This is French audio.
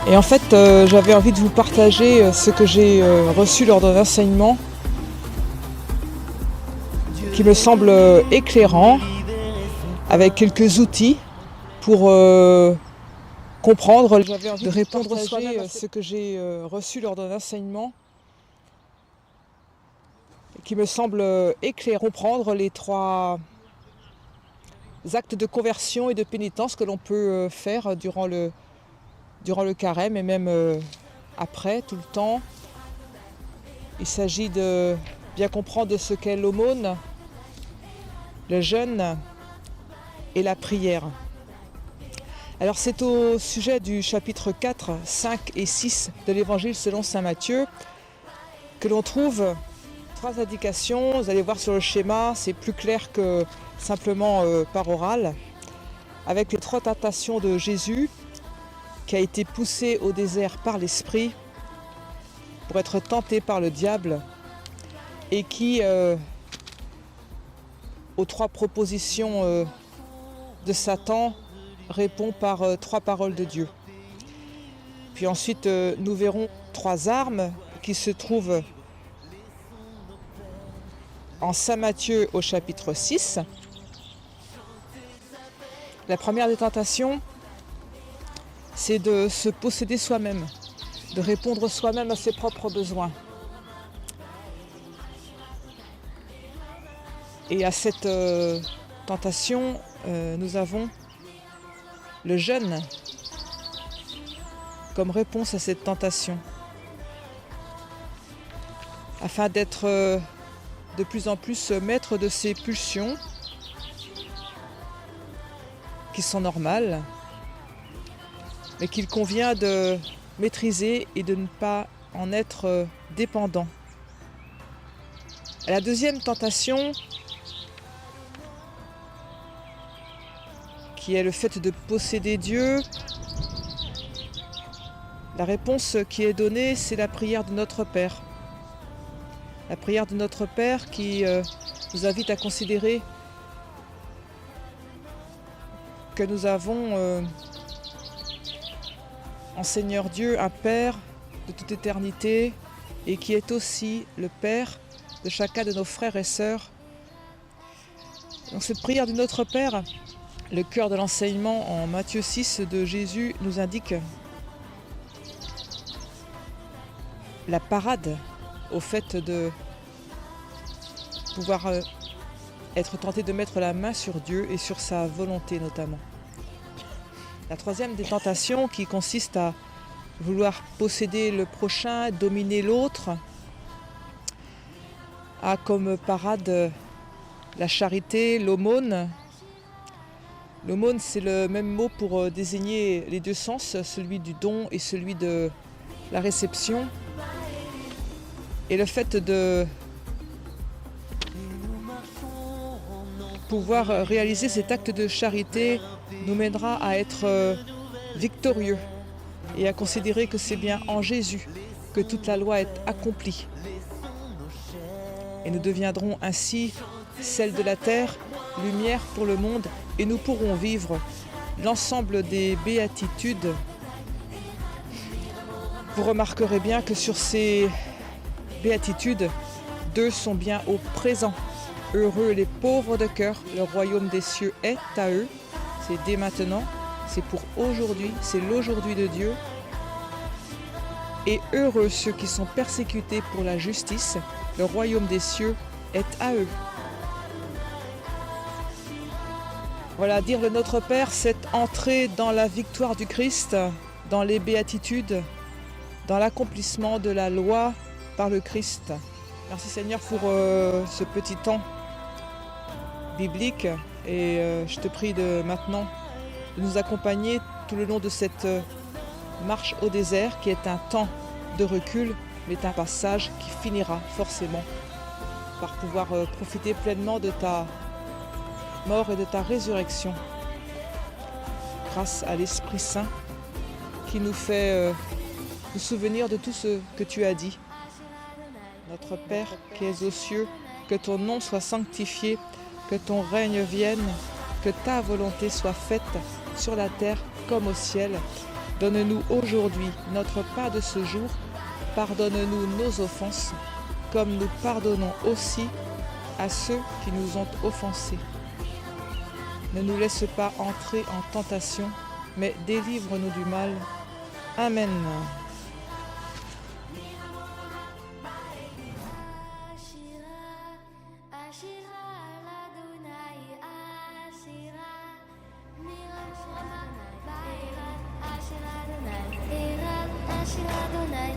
Et en fait, j'avais envie de vous partager ce que j'ai reçu lors d'un enseignement qui me semble éclairant, avec quelques outils pour comprendre, j'avais envie de répondre soi-même à ce que j'ai reçu lors d'un enseignement qui me semble éclairant, comprendre les 3 actes de conversion et de pénitence que l'on peut faire durant le carême et même après, tout le temps. Il s'agit de bien comprendre ce qu'est l'aumône, le jeûne et la prière. Alors c'est au sujet du chapitre 4, 5 et 6 de l'évangile selon saint Matthieu que l'on trouve 3 indications. Vous allez voir sur le schéma, c'est plus clair que simplement par oral, avec les 3 tentations de Jésus qui a été poussé au désert par l'Esprit pour être tenté par le diable et qui, aux 3 propositions de Satan, répond par 3 paroles de Dieu. Puis ensuite, nous verrons 3 armes qui se trouvent en saint Matthieu au chapitre 6. La première des tentations, c'est de se posséder soi-même, de répondre soi-même à ses propres besoins. Et à cette tentation, nous avons le jeûne comme réponse à cette tentation, afin d'être de plus en plus maître de ses pulsions qui sont normales, mais qu'il convient de maîtriser et de ne pas en être dépendant. La deuxième tentation, qui est le fait de posséder Dieu, la réponse qui est donnée, c'est la prière de notre Père. La prière de notre Père qui nous invite à considérer que nous avons en Seigneur Dieu un Père de toute éternité et qui est aussi le Père de chacun de nos frères et sœurs. Donc cette prière de notre Père, le cœur de l'enseignement en Matthieu 6 de Jésus nous indique la parade au fait de pouvoir être tenté de mettre la main sur Dieu et sur sa volonté notamment. La troisième des tentations qui consiste à vouloir posséder le prochain, dominer l'autre, a comme parade la charité, l'aumône. L'aumône, c'est le même mot pour désigner les 2 sens, celui du don et celui de la réception. Et le fait de pouvoir réaliser cet acte de charité nous mènera à être victorieux et à considérer que c'est bien en Jésus que toute la loi est accomplie. Et nous deviendrons ainsi sel de la terre, lumière pour le monde, et nous pourrons vivre l'ensemble des béatitudes. Vous remarquerez bien que sur ces béatitudes, 2 sont bien au présent. Heureux les pauvres de cœur, le royaume des cieux est à eux. C'est dès maintenant, c'est pour aujourd'hui, c'est l'aujourd'hui de Dieu. Et heureux ceux qui sont persécutés pour la justice, le royaume des cieux est à eux. Voilà, dire le Notre Père, c'est entrer dans la victoire du Christ, dans les béatitudes, dans l'accomplissement de la loi par le Christ. Merci Seigneur pour ce petit temps biblique et je te prie de maintenant de nous accompagner tout le long de cette marche au désert qui est un temps de recul, mais un passage qui finira forcément par pouvoir profiter pleinement de ta mort et de ta résurrection grâce à l'Esprit Saint qui nous fait nous souvenir de tout ce que tu as dit. Notre Père qui es aux cieux, que ton nom soit sanctifié, que ton règne vienne, que ta volonté soit faite sur la terre comme au ciel. Donne-nous aujourd'hui notre pain de ce jour. Pardonne-nous nos offenses, comme nous pardonnons aussi à ceux qui nous ont offensés. Ne nous laisse pas entrer en tentation, mais délivre-nous du mal. Amen. Adonai,